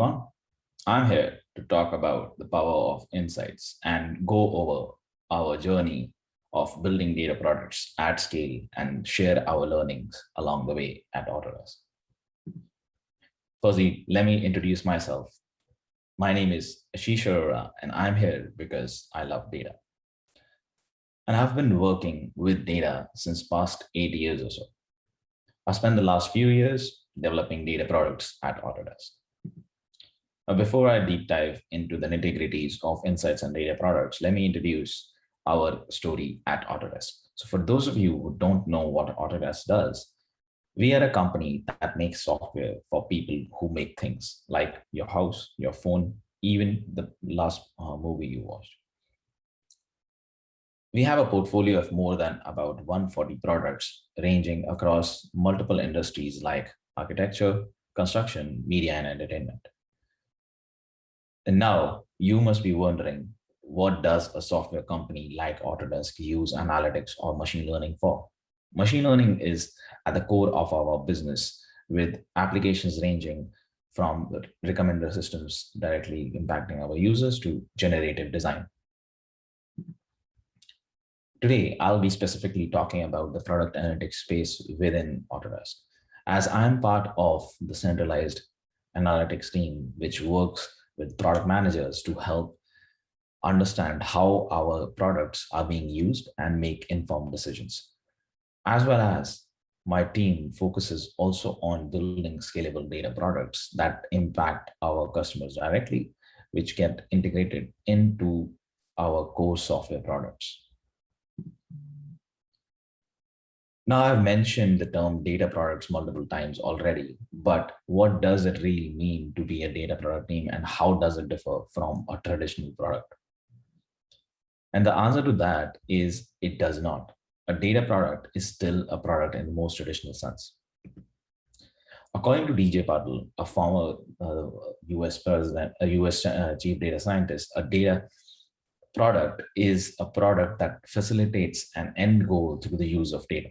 everyone. I'm here to talk about the power of insights and go over our journey of building data products at scale and share our learnings along the way at Autodesk. Firstly, let me introduce myself. My name is Ashish Arora, and I'm here because I love data. And I've been working with data since past 8 years or so. I spent the last few years developing data products at Autodesk. Before I deep dive into the nitty-gritties of insights and data products, let me introduce our story at Autodesk. So for those of you who don't know what Autodesk does, we are a company that makes software for people who make things like your house, your phone, even the last movie you watched. We have a portfolio of more than about 140 products ranging across multiple industries like architecture, construction, media, and entertainment. And now you must be wondering, what does a software company like Autodesk use analytics or machine learning for? Machine learning is at the core of our business, with applications ranging from recommender systems directly impacting our users to generative design. Today, I'll be specifically talking about the product analytics space within Autodesk, as I'm part of the centralized analytics team, which works with product managers to help understand how our products are being used and make informed decisions. As well as my team focuses also on building scalable data products that impact our customers directly, which get integrated into our core software products. Now, I've mentioned the term data products multiple times already, but what does it really mean to be a data product team, and how does it differ from a traditional product? And the answer to that is it does not. A data product is still a product in the most traditional sense. According to DJ Patil, a former US president, a US chief data scientist, a data product is a product that facilitates an end goal through the use of data.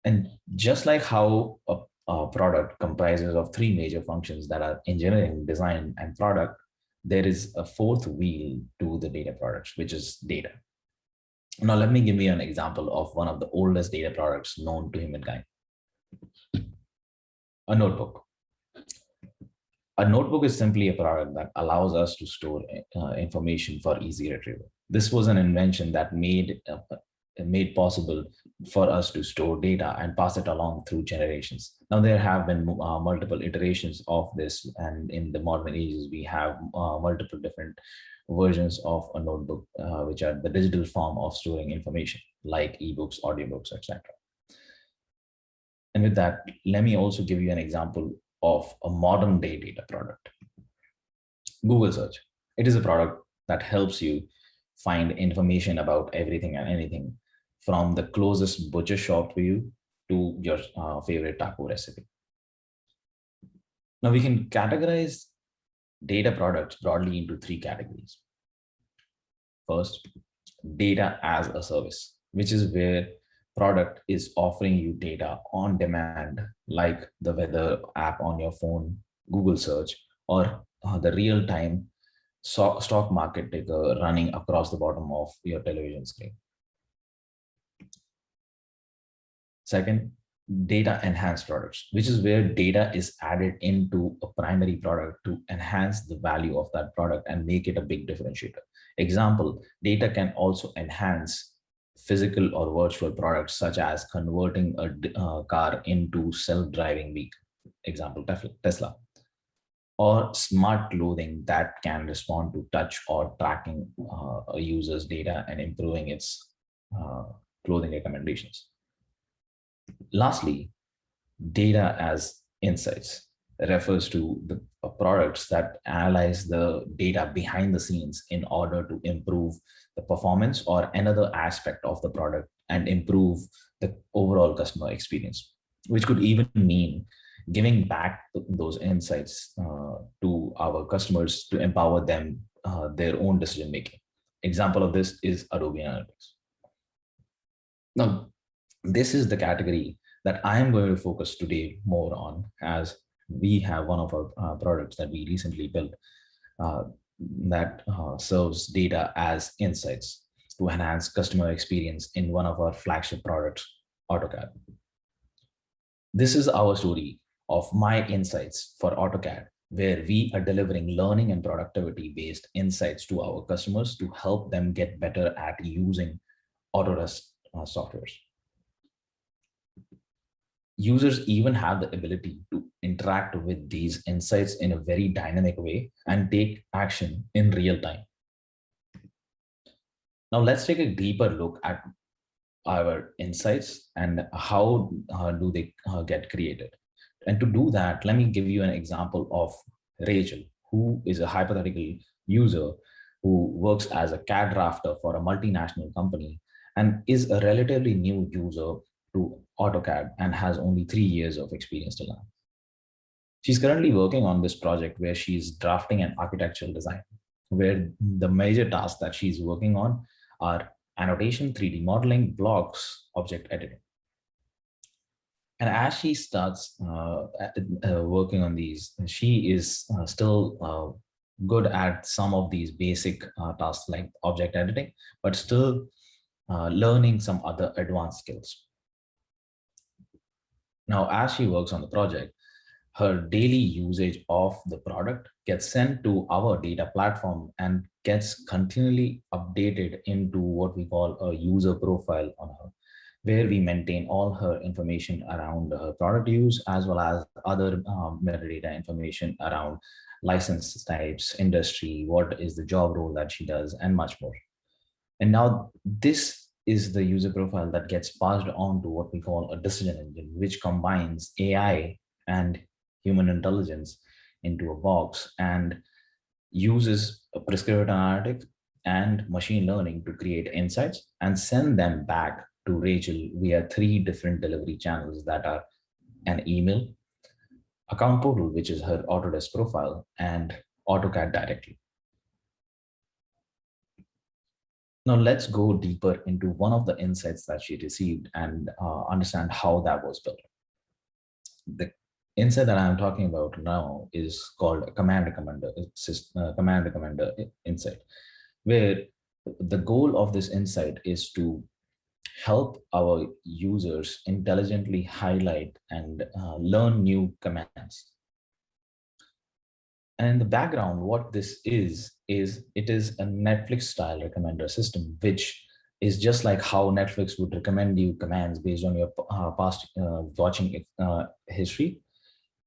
And just like how a product comprises of three major functions that are engineering, design, and product, there is a fourth wheel to the data products, which is data. Now, let me give you an example of one of the oldest data products known to humankind. A notebook. A notebook is simply a product that allows us to store information for easy retrieval. This was an invention that made possible for us to store data and pass it along through generations. Now, there have been multiple iterations of this, and in the modern ages, we have multiple different versions of a notebook, which are the digital form of storing information, like ebooks, audiobooks, etc. And with that, let me also give you an example of a modern day data product. Google Search. It is a product that helps you find information about everything and anything, from the closest butcher shop to you to your favorite taco recipe. Now, we can categorize data products broadly into three categories. First, data as a service, which is where product is offering you data on demand, like the weather app on your phone, Google Search, or the real-time stock market ticker running across the bottom of your television screen. Second, data enhanced products, which is where data is added into a primary product to enhance the value of that product and make it a big differentiator. Example, data can also enhance physical or virtual products, such as converting a car into self-driving vehicle, example Tesla, or smart clothing that can respond to touch or tracking a user's data and improving its clothing recommendations. Lastly, data as insights refers to the products that analyze the data behind the scenes in order to improve the performance or another aspect of the product and improve the overall customer experience, which could even mean giving back those insights to our customers to empower them their own decision making. Example of this is Adobe Analytics. Now, this is the category that I am going to focus today more on, as We have one of our products that we recently built uh, that serves data as insights to enhance customer experience in one of our flagship products, AutoCAD. This is our story of my insights for AutoCAD, where we are delivering learning and productivity based insights to our customers to help them get better at using Autodesk softwares. Users even have the ability to interact with these insights in a very dynamic way and take action in real time. Now let's take a deeper look at our insights and how do they get created. And to do that, let me give you an example of Rachel, who is a hypothetical user who works as a CAD drafter for a multinational company and is a relatively new user to AutoCAD and has only 3 years of experience till now. She's currently working on this project where she's drafting an architectural design, where the major tasks that she's working on are annotation, 3D modeling, blocks, object editing. And as she starts working on these, she is still good at some of these basic tasks like object editing, but still learning some other advanced skills. Now, as she works on the project, her daily usage of the product gets sent to our data platform and gets continually updated into what we call a user profile on her, where we maintain all her information around her product use, as well as other metadata information around license types, industry, what is the job role that she does, and much more. And now this is the user profile that gets passed on to what we call a decision engine, which combines AI and human intelligence into a box and uses a prescriptive analytics and machine learning to create insights and send them back to Rachel via 3 different delivery channels that are an email, account portal, which is her Autodesk profile, and AutoCAD directly. Now let's go deeper into one of the insights that she received and understand how that was built. The insight that I'm talking about now is called command recommender insight, where the goal of this insight is to help our users intelligently highlight and learn new commands. And in the background, what this is it is a Netflix style recommender system, which is just like how Netflix would recommend you commands based on your past watching history.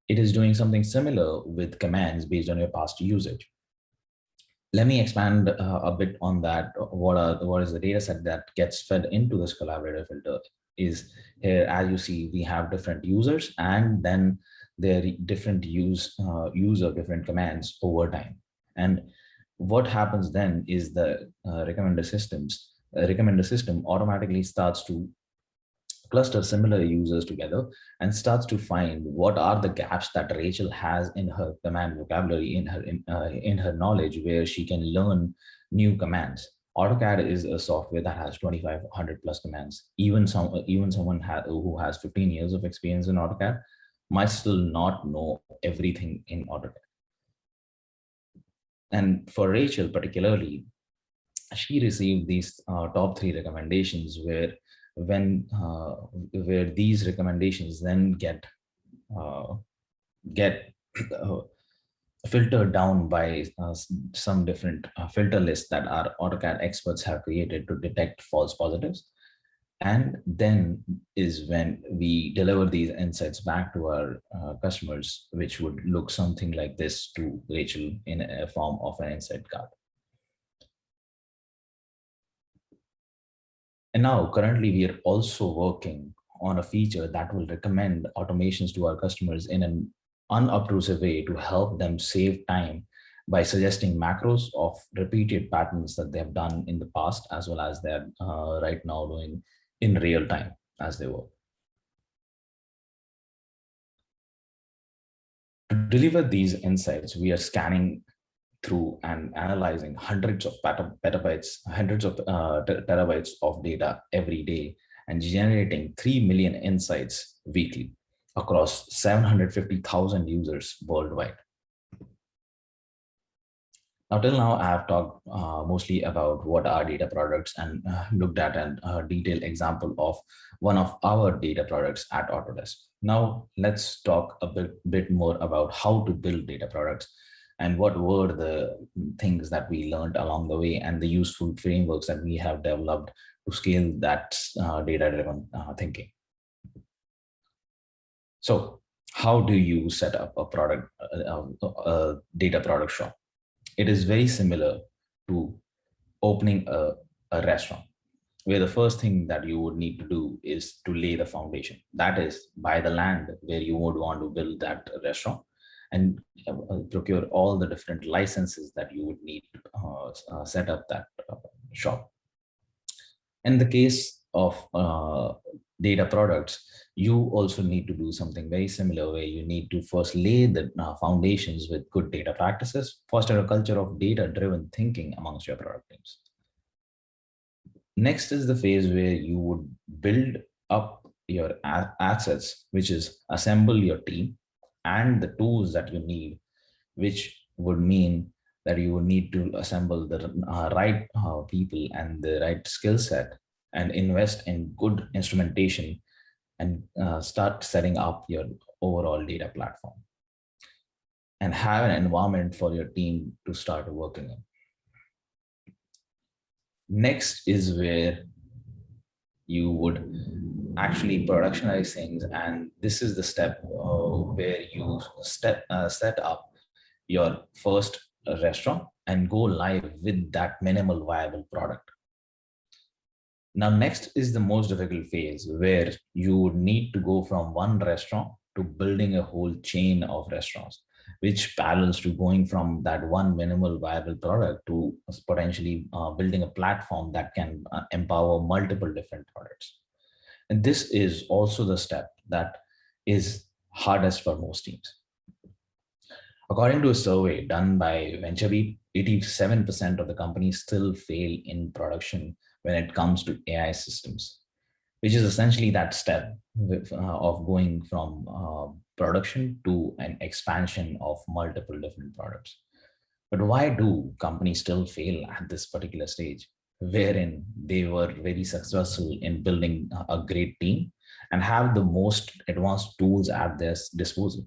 It is doing something similar with commands based on your past usage. Let me expand a bit on that. What is the data set that gets fed into this collaborative filter is here, as you see, we have different users and then their different use of different commands over time. And what happens then is the recommender system automatically starts to cluster similar users together and starts to find what are the gaps that Rachel has in her command vocabulary, in her knowledge, where she can learn new commands. AutoCAD is a software that has 2,500 plus commands. Even someone who has 15 years of experience in AutoCAD might still not know everything in AutoCAD. And for Rachel particularly, she received these top 3 recommendations where these recommendations then get uh, filtered down by some different filter lists that our AutoCAD experts have created to detect false positives. And then is when we deliver these insights back to our customers, which would look something like this to Rachel in a form of an insight card. And now currently we are also working on a feature that will recommend automations to our customers in an unobtrusive way to help them save time by suggesting macros of repeated patterns that they have done in the past, as well as they're right now doing in real time as they work. To deliver these insights, we are scanning through and analyzing hundreds of petabytes, hundreds of terabytes of data every day and generating 3 million insights weekly. across 750,000 users worldwide. Now, till now, I have talked mostly about what are data products and looked at a detailed example of one of our data products at Autodesk. Now, let's talk a bit more about how to build data products and what were the things that we learned along the way and the useful frameworks that we have developed to scale that data-driven thinking. So, how do you set up a product, a data product shop? It is very similar to opening a restaurant, where the first thing that you would need to do is to lay the foundation. That is, buy the land where you would want to build that restaurant and procure all the different licenses that you would need to set up that shop. In the case of data products, you also need to do something very similar where you need to first lay the foundations with good data practices, foster a culture of data-driven thinking amongst your product teams. Next is the phase where you would build up your assets, which is assemble your team and the tools that you need, which would mean that you would need to assemble the right people and the right skill set and invest in good instrumentation and start setting up your overall data platform and have an environment for your team to start working in. Next is where you would actually productionize things, and this is the step where you set up your first restaurant and go live with that minimal viable product. Now, next is the most difficult phase where you would need to go from one restaurant to building a whole chain of restaurants, which parallels to going from that one minimal viable product to potentially building a platform that can empower multiple different products. And this is also the step that is hardest for most teams. According to a survey done by VentureBeat, 87% of the companies still fail in production when it comes to AI systems, which is essentially that step of going from production to an expansion of multiple different products. But why do companies still fail at this particular stage, wherein they were very successful in building a great team and have the most advanced tools at their disposal?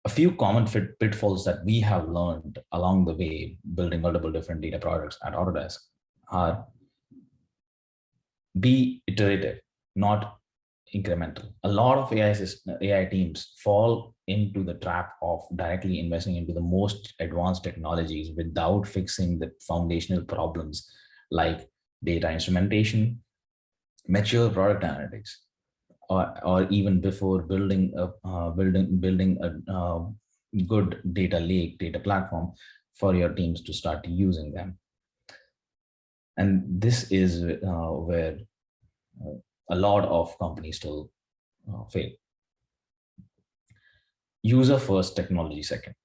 A few common pitfalls that we have learned along the way building multiple different data products at Autodesk are: be iterative, not incremental. A lot of AI teams fall into the trap of directly investing into the most advanced technologies without fixing the foundational problems like data instrumentation, mature product analytics, or even before building a good data lake, data platform for your teams to start using them. And this is where a lot of companies still fail. User first, technology second.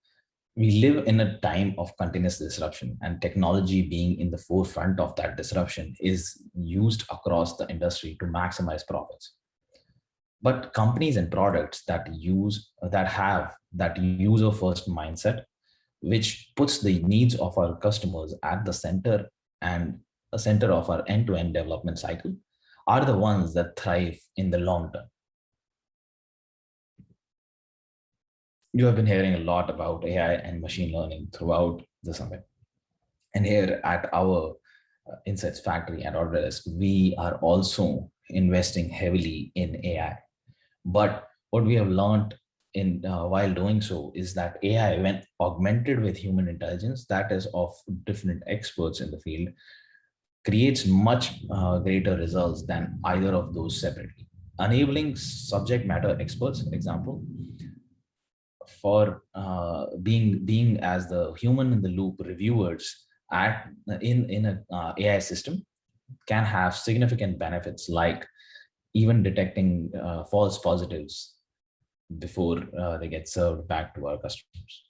We live in a time of continuous disruption, and technology being in the forefront of that disruption is used across the industry to maximize profits. But companies and products that have that user first mindset, which puts the needs of our customers at the center and the center of our end-to-end development cycle, are the ones that thrive in the long term. You have been hearing a lot about AI and machine learning throughout the summit. And here at our Insights Factory at Autodesk, we are also investing heavily in AI. But what we have learned in while doing so is that AI, when augmented with human intelligence, that is of different experts in the field, creates much greater results than either of those separately. Enabling subject matter experts, for example, for being as the human in the loop reviewers in an AI system can have significant benefits, like even detecting false positives before they get served back to our customers.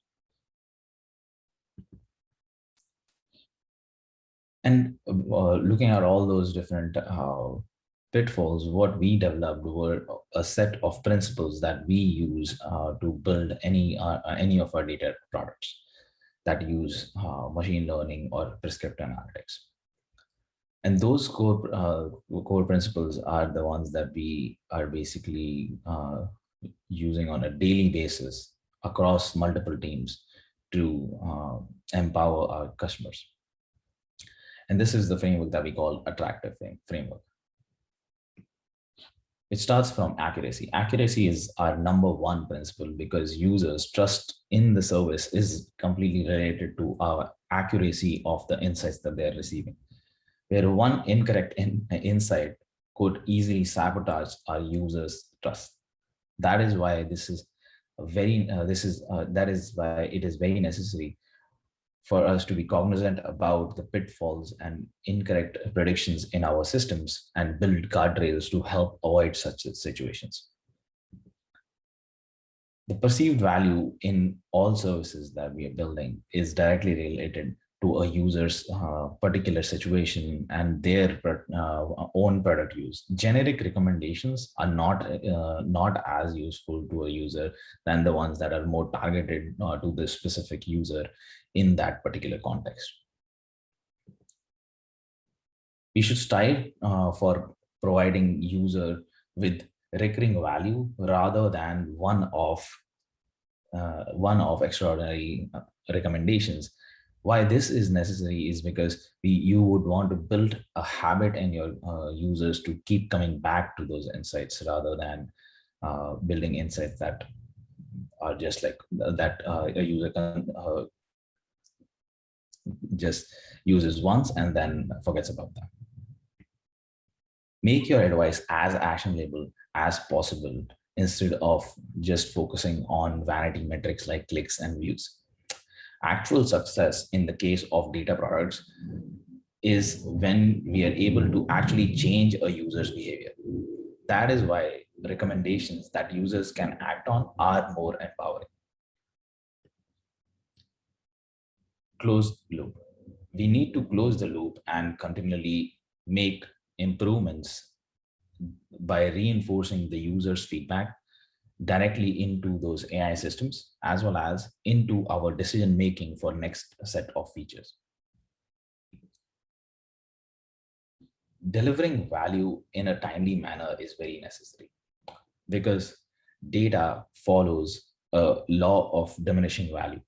And looking at all those different pitfalls, what we developed were a set of principles that we use to build any of our data products that use machine learning or prescriptive analytics. And those core principles are the ones that we are basically using on a daily basis across multiple teams to empower our customers. And this is the framework that we call attractive framework. It starts from accuracy. Accuracy is our number one principle because users' trust in the service is completely related to our accuracy of the insights that they're receiving. Where one incorrect insight could easily sabotage our users' trust. That is why this is that is why it is very necessary for us to be cognizant about the pitfalls and incorrect predictions in our systems and build guardrails to help avoid such situations. The perceived value in all services that we are building is directly related to a user's particular situation and their own product use. Generic recommendations are not as useful to a user than the ones that are more targeted to the specific user in that particular context. We should strive for providing user with recurring value rather than one-off extraordinary recommendations. Why this is necessary is because you would want to build a habit in your users to keep coming back to those insights rather than building insights that are just like that a user can just uses once and then forgets about them. Make your advice as actionable as possible instead of just focusing on vanity metrics like clicks and views. Actual success in the case of data products is when we are able to actually change a user's behavior. That is why recommendations that users can act on are more empowering. Closed loop. We need to close the loop and continually make improvements by reinforcing the user's feedback directly into those AI systems, as well as into our decision making for next set of features. Delivering value in a timely manner is very necessary because data follows a law of diminishing value,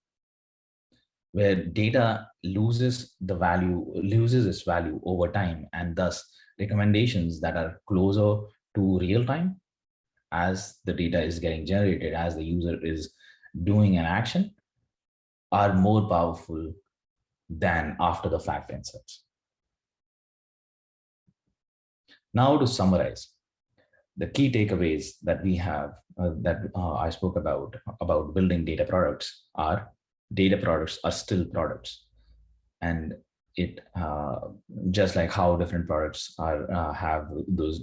where data loses its value over time, and thus recommendations that are closer to real time as the data is getting generated, as the user is doing an action, are more powerful than after the fact insights. Now to summarize, the key takeaways that we have I spoke about building data products are: data products are still products, and it just like how different products are have those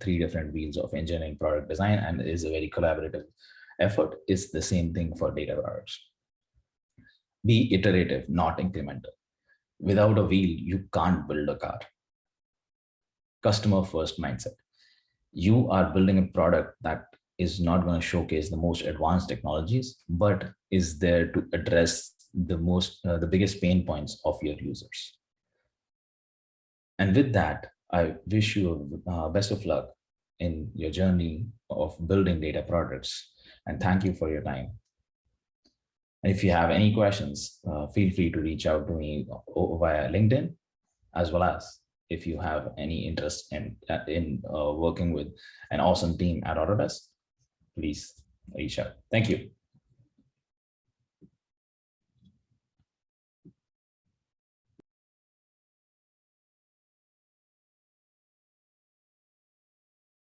three different wheels of engineering, product design, and is a very collaborative effort, is the same thing for data products. Be iterative, not incremental. Without a wheel, you can't build a car. Customer first mindset. You are building a product that is not going to showcase the most advanced technologies, but is there to address the biggest pain points of your users. And with that, I wish you best of luck in your journey of building data products, and thank you for your time. And if you have any questions, feel free to reach out to me via LinkedIn, as well as if you have any interest in working with an awesome team at Autodesk, please reach out. Thank you.